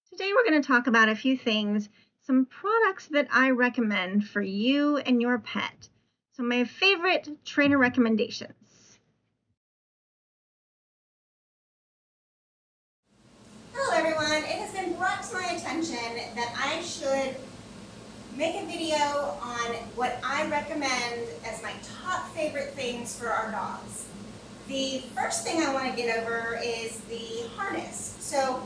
Today, we're going to talk about a few things, some products that I recommend for you and your pet. So, my favorite trainer recommendations. Hello everyone, it has been brought to my attention that I should make a video on what I recommend as my top favorite things for our dogs. The first thing I want to get over is the harness. So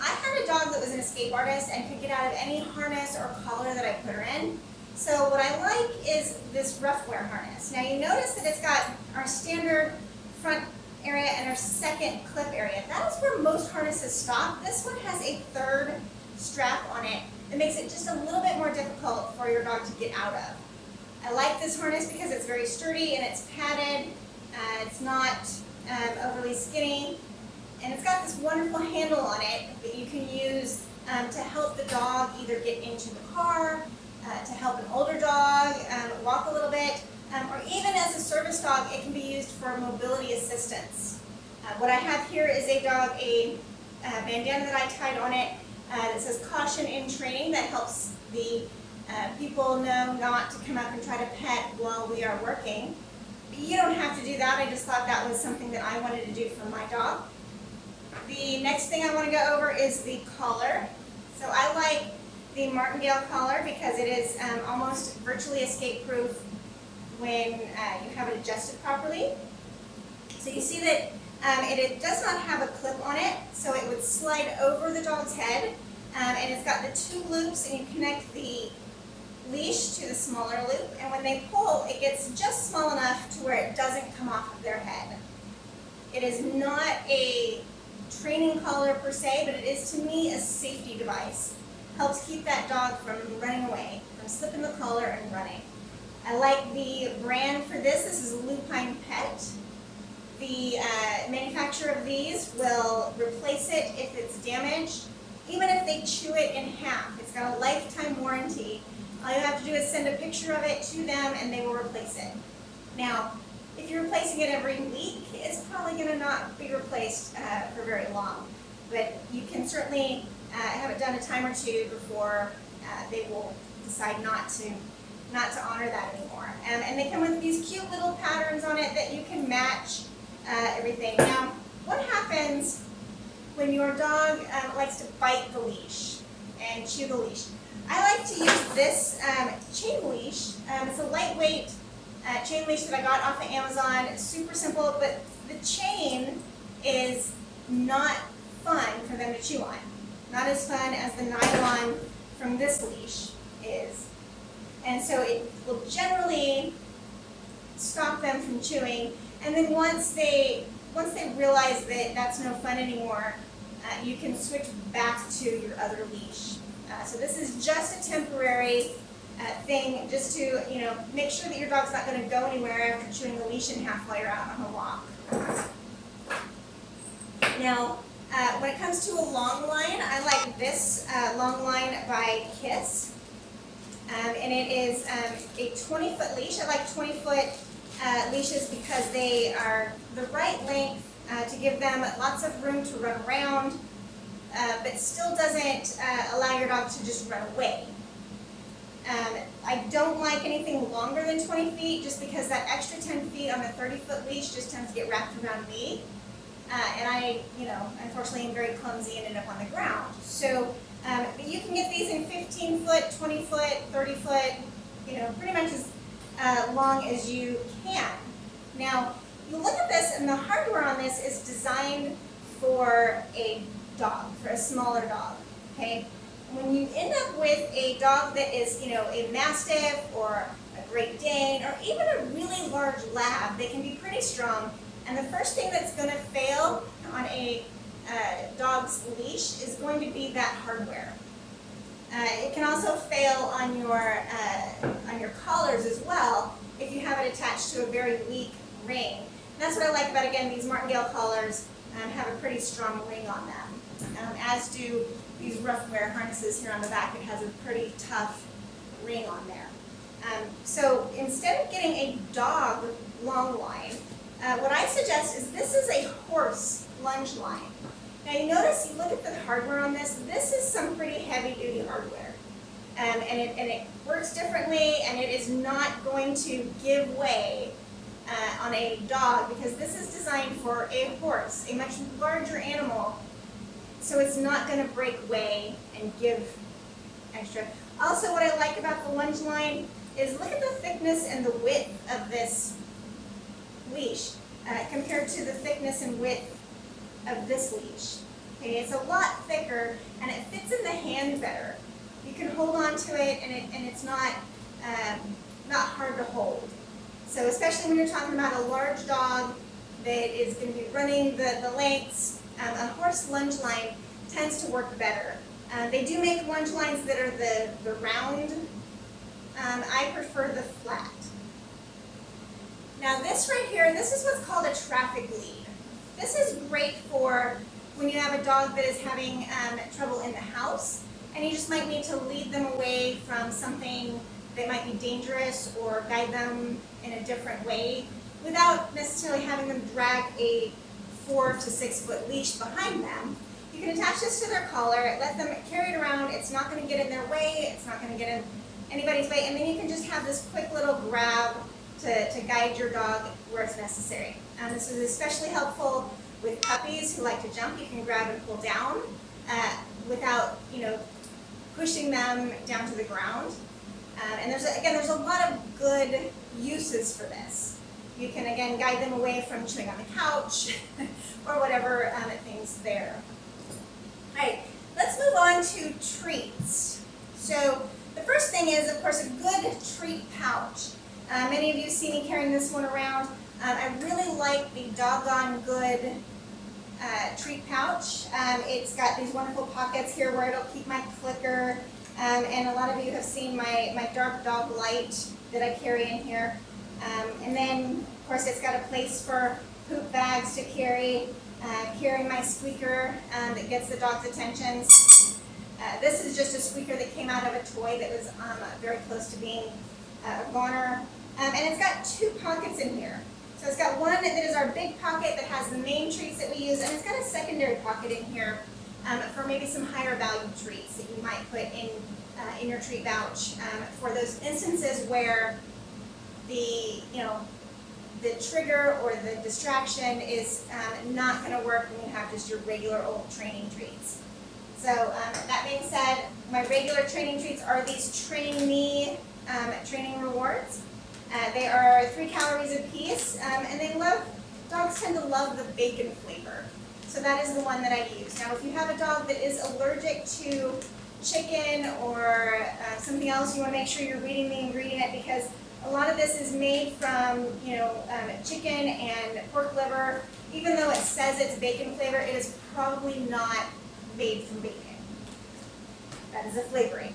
I had a dog that was an escape artist and could get out of any harness or collar that I put her in. So what I like is this rough wear harness. Now you notice that it's got our standard front area and our second clip area. That is where most harnesses stop. This one has a third strap on it that makes it just a little bit more difficult for your dog to get out of. I like this harness because it's very sturdy and it's padded. It's not overly skinny, and it's got this wonderful handle on it that you can use to help the dog either get into the car, to help an older dog walk a little bit, or even as a service dog, it can be used for mobility assistance. What I have here is a dog, a bandana that I tied on it that says "Caution in Training," that helps the people know not to come up and try to pet while we are working. You don't have to do that. I just thought that was something that I wanted to do for my dog. The next thing I want to go over is the collar. So I like the Martingale collar because it is almost virtually escape-proof when you have it adjusted properly. So you see that it does not have a clip on it, so it would slide over the dog's head, and it's got the two loops, and you connect the leash to the smaller loop, and when they pull, it gets just small enough to where it doesn't come off of their head. It is not a training collar per se, but it is to me a safety device. Helps keep that dog from running away, from slipping the collar and running. I like the brand for this. This is Lupine Pet. The manufacturer of these will replace it if it's damaged, even if they chew it in half. It's got a lifetime warranty. All you have to do is send a picture of it to them and they will replace it. Now, if you're replacing it every week, it's probably going to not be replaced for very long. But you can certainly have it done a time or two before they will decide not to honor that anymore. And they come with these cute little patterns on it that you can match everything. Now, what happens when your dog likes to bite the leash and chew the leash? I like to use this chain leash. It's a lightweight chain leash that I got off of Amazon. It's super simple, but the chain is not fun for them to chew on. Not as fun as the nylon from this leash is. And so it will generally stop them from chewing. And then once they realize that that's no fun anymore, you can switch back to your other leash. So this is just a temporary thing, just to make sure that your dog's not going to go anywhere after chewing the leash in half while you're out on a walk. Now, when it comes to a long line, I like this long line by Kiss, and it is a 20-foot leash. I like 20-foot leashes because they are the right length to give them lots of room to run around, but still doesn't allow your dog to just run away. I don't like anything longer than 20 feet just because that extra 10 feet on a 30-foot leash just tends to get wrapped around me. And I, unfortunately am very clumsy and end up on the ground. So you can get these in 15-foot, 20-foot, 30-foot, pretty much as long as you can. Now, you look at this and the hardware on this is designed for a dog, for a smaller dog, okay? When you end up with a dog that is, a Mastiff or a Great Dane or even a really large Lab, they can be pretty strong. And the first thing that's going to fail on a dog's leash is going to be that hardware. It can also fail on your collars as well if you have it attached to a very weak ring. And that's what I like about, again, these Martingale collars have a pretty strong ring on them, as do these rough wear harnesses here on the back. It has a pretty tough ring on there. So instead of getting a dog long line, what I suggest is this is a horse lunge line. Now you notice, you look at the hardware on this, this is some pretty heavy duty hardware. And it works differently, and it is not going to give way on a dog, because this is designed for a horse, a much larger animal, so it's not going to break way and give extra. Also, what I like about the lunge line is look at the thickness and the width of this leash compared to the thickness and width of this leash. Okay, it's a lot thicker, and it fits in the hand better. You can hold on to it, and it's not hard to hold. So especially when you're talking about a large dog that is going to be running the lengths, a horse lunge line tends to work better. They do make lunge lines that are the round. I prefer the flat. Now this right here, this is what's called a traffic lead. This is great for when you have a dog that is having trouble in the house, and you just might need to lead them away from something that might be dangerous or guide them in a different way without necessarily having them drag a 4 to 6 foot leash behind them. You can attach this to their collar, let them carry it around. It's not going to get in their way, it's not going to get in anybody's way, and then you can just have this quick little grab to guide your dog where it's necessary. This is especially helpful with puppies who like to jump. You can grab and pull down without, pushing them down to the ground. And there's a lot of good uses for this. You can, again, guide them away from chewing on the couch or whatever things there. All right, let's move on to treats. So the first thing is, of course, a good treat pouch. Many of you see me carrying this one around. I really like the Doggone Good treat pouch. It's got these wonderful pockets here where it'll keep my clicker. And a lot of you have seen my Dark Dog Light that I carry in here. And then, of course, it's got a place for poop bags to carry my squeaker that gets the dog's attention. This is just a squeaker that came out of a toy that was very close to being a goner. And it's got 2 pockets in here. So it's got one that is our big pocket that has the main treats that we use, and it's got a secondary pocket in here for maybe some higher value treats that you might put in your treat pouch for those instances where the trigger or the distraction is not going to work when you have just your regular old training treats. So that being said, my regular training treats are these Train Me training rewards. They are 3 calories a piece, and dogs tend to love the bacon flavor. So that is the one that I use. Now, if you have a dog that is allergic to chicken or something else, you want to make sure you're reading the ingredient, because a lot of this is made from chicken and pork liver. Even though it says it's bacon flavor, it is probably not made from bacon. That is a flavoring.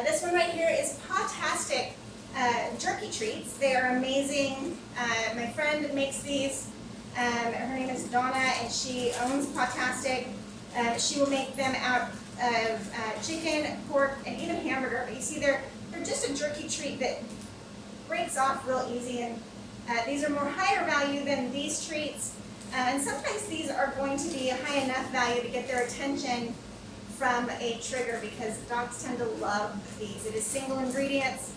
This one right here is Pawtastic jerky treats. They are amazing. My friend makes these. Her name is Donna, and she owns Pawtastic. She will make them out of chicken, pork, and even hamburger. But you see, they're just a jerky treat that breaks off real easy. And these are more higher value than these treats. And sometimes these are going to be high enough value to get their attention from a trigger, because dogs tend to love these. It is single ingredients.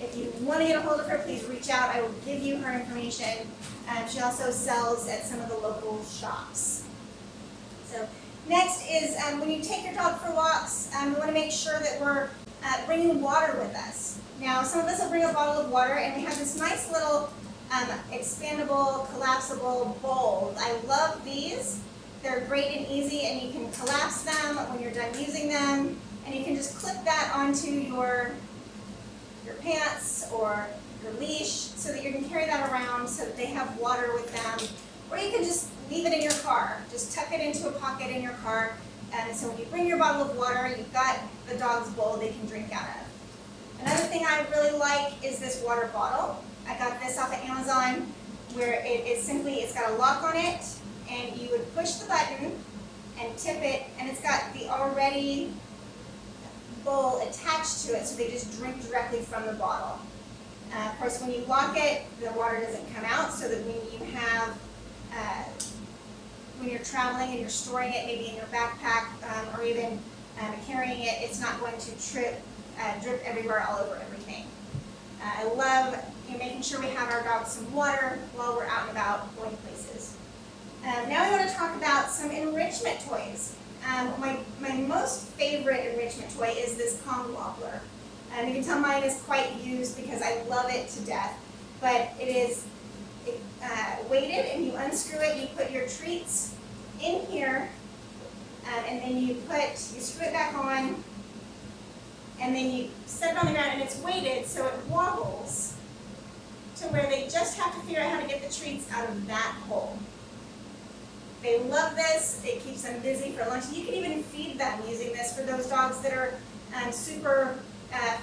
If you want to get a hold of her, please reach out. I will give you her information. She also sells at some of the local shops. So next is when you take your dog for walks, we want to make sure that we're bringing water with us. Now, some of us will bring a bottle of water, and we have this nice little expandable, collapsible bowl. I love these. They're great and easy, and you can collapse them when you're done using them, and you can just clip that onto your pants or your leash so that you can carry that around so that they have water with them. Or you can just leave it in your car. Just tuck it into a pocket in your car, and so when you bring your bottle of water, you've got the dog's bowl they can drink out of. Another thing I really like is this water bottle. I got this off of Amazon, where it's got a lock on it, and you would push the button and tip it, and it's got the already bowl attached to it, so they just drink directly from the bottle. Of course, when you lock it, the water doesn't come out, so that when you have when you're traveling and you're storing it maybe in your backpack or even carrying it, it's not going to drip everywhere all over everything. I love making sure we have our dogs some water while we're out and about going places. Now I want to talk about some enrichment toys. My most favorite enrichment toy is this Kong Wobbler. You can tell mine is quite used because I love it to death, but it is weighted, and you unscrew it, you put your treats in here, and then you screw it back on, and then you set it on the ground, and it's weighted so it wobbles to where they just have to figure out how to get the treats out of that hole. They love this. It keeps them busy for lunch. You can even feed them using this for those dogs that are super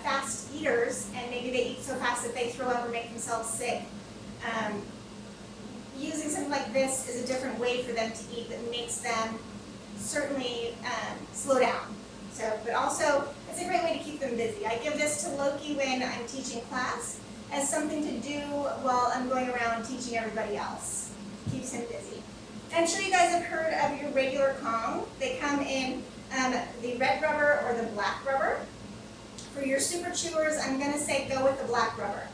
fast eaters, and maybe they eat so fast that they throw up or make themselves sick. Using something like this is a different way for them to eat that makes them certainly slow down. But also, it's a great way to keep them busy. I give this to Loki when I'm teaching class as something to do while I'm going around teaching everybody else. Keeps him busy. I'm sure you guys have heard of your regular Kong. They come in the red rubber or the black rubber. For your super chewers, I'm going to say go with the black rubber.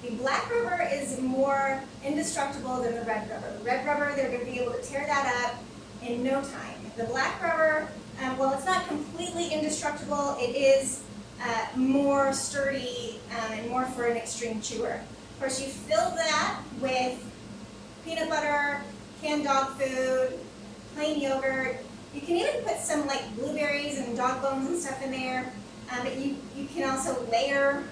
The black rubber is more indestructible than the red rubber. The red rubber, they're going to be able to tear that up in no time. The black rubber, well, it's not completely indestructible. It is more sturdy and more for an extreme chewer. Of course, you fill that with peanut butter, canned dog food, plain yogurt. You can even put some like blueberries and dog bones and stuff in there. But you can also layer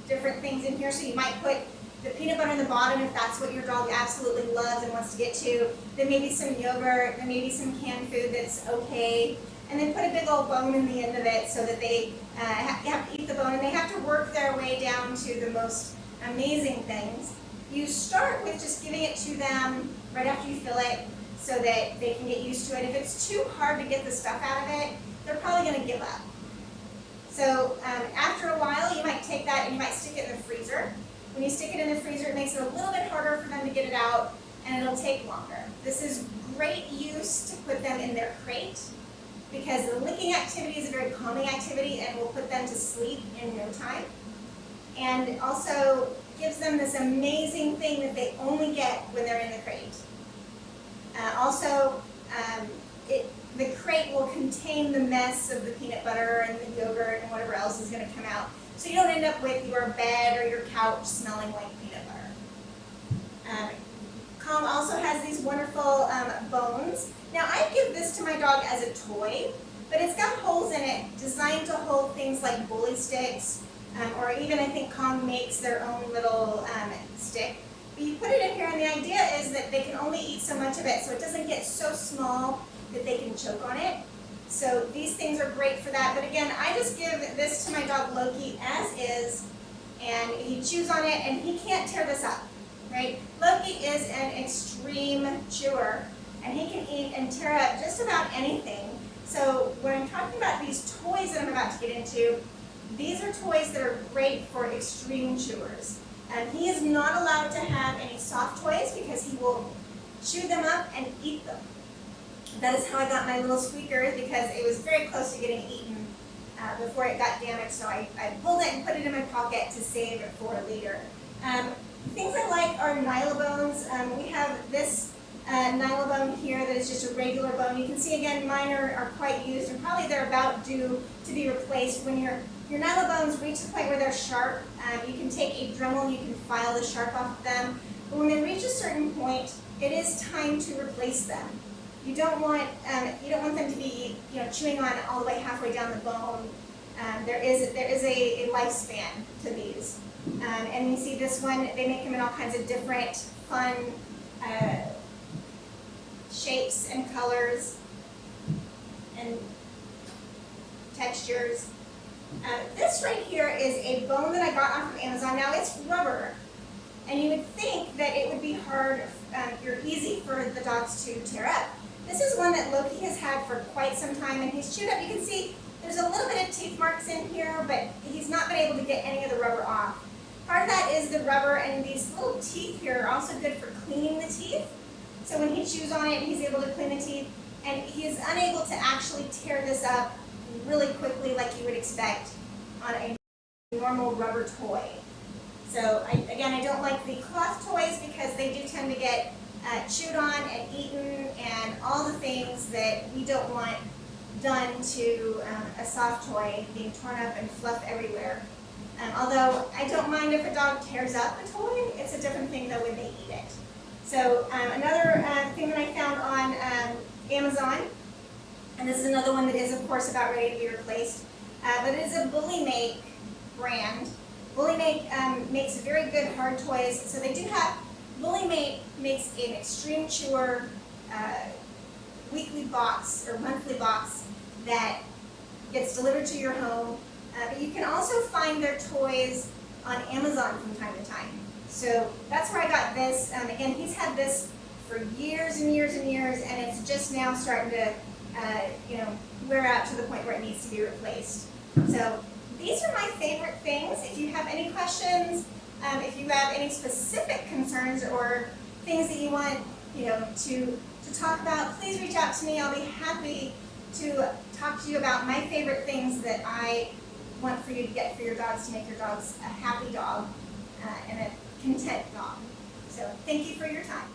different things in here. So you might put the peanut butter in the bottom if that's what your dog absolutely loves and wants to get to. Then maybe some yogurt, then maybe some canned food that's okay. And then put a big old bone in the end of it so that they have to eat the bone, and they have to work their way down to the most amazing things. You start with just giving it to them right after you fill it so that they can get used to it. If it's too hard to get the stuff out of it, they're probably going to give up. So after a while, you might take that and you might stick it in the freezer. When you stick it in the freezer, it makes it a little bit harder for them to get it out, and it'll take longer. This is great use to put them in their crate because the licking activity is a very calming activity and will put them to sleep in no time. And it also gives them this amazing thing that they only get when they're in the crate. The crate will contain the mess of the peanut butter and the yogurt and whatever else is going to come out. So you don't end up with your bed or your couch smelling like peanut butter. Kong also has these wonderful bones. Now I give this to my dog as a toy, but it's got holes in it designed to hold things like bully sticks, or even I think Kong makes their own little stick. But you put it in here, and the idea is that they can only eat so much of it, so it doesn't get so small that they can choke on it. So these things are great for that. But again, I just give this to my dog Loki as is, and he chews on it, and he can't tear this up, right? Loki is an extreme chewer, and he can eat and tear up just about anything. So when I'm talking about these toys that I'm about to get into, these are toys that are great for extreme chewers. He is not allowed to have any soft toys because he will chew them up and eat them. That is how I got my little squeaker, because it was very close to getting eaten before it got damaged. So I pulled it and put it in my pocket to save it for later. Things I like are Nylabones. We have this Nylabone here that is just a regular bone. You can see again, mine are quite used, and probably they're about due to be replaced. When your Nylabones reach the point where they're sharp, you can take a Dremel and you can file the sharp off of them. But when they reach a certain point, it is time to replace them. You don't want them to be chewing on all the way halfway down the bone. There is a lifespan to these. And you see this one, they make them in all kinds of different fun shapes and colors and textures. This right here is a bone that I got off of Amazon. Now it's rubber, and you would think that it would be hard or easy for the dogs to tear up. This is one that Loki has had for quite some time, and he's chewed up. You can see there's a little bit of teeth marks in here, but he's not been able to get any of the rubber off. Part of that is the rubber, and these little teeth here are also good for cleaning the teeth. So when he chews on it, he's able to clean the teeth, and he is unable to actually tear this up really quickly like you would expect on a normal rubber toy. So again, I don't like the cloth toys because they do tend to get chewed on and eaten and all the things that we don't want done to a soft toy, being torn up and fluff everywhere. Although I don't mind if a dog tears up a toy, it's a different thing though when they eat it. So another thing that I found on Amazon, and this is another one that is of course about ready to be replaced, but it is a Bully Make brand. Bully Make makes very good hard toys. So they do have, Bully Make makes an extreme chewer weekly box or monthly box that gets delivered to your home. But you can also find their toys on Amazon from time to time. So that's where I got this. Again, he's had this for years and years and years, and it's just now starting to wear out to the point where it needs to be replaced. So these are my favorite things. If you have any questions, if you have any specific concerns or things that you want to talk about, please reach out to me. I'll be happy to talk to you about my favorite things that I want for you to get for your dogs to make your dogs a happy dog and a content dog. So thank you for your time.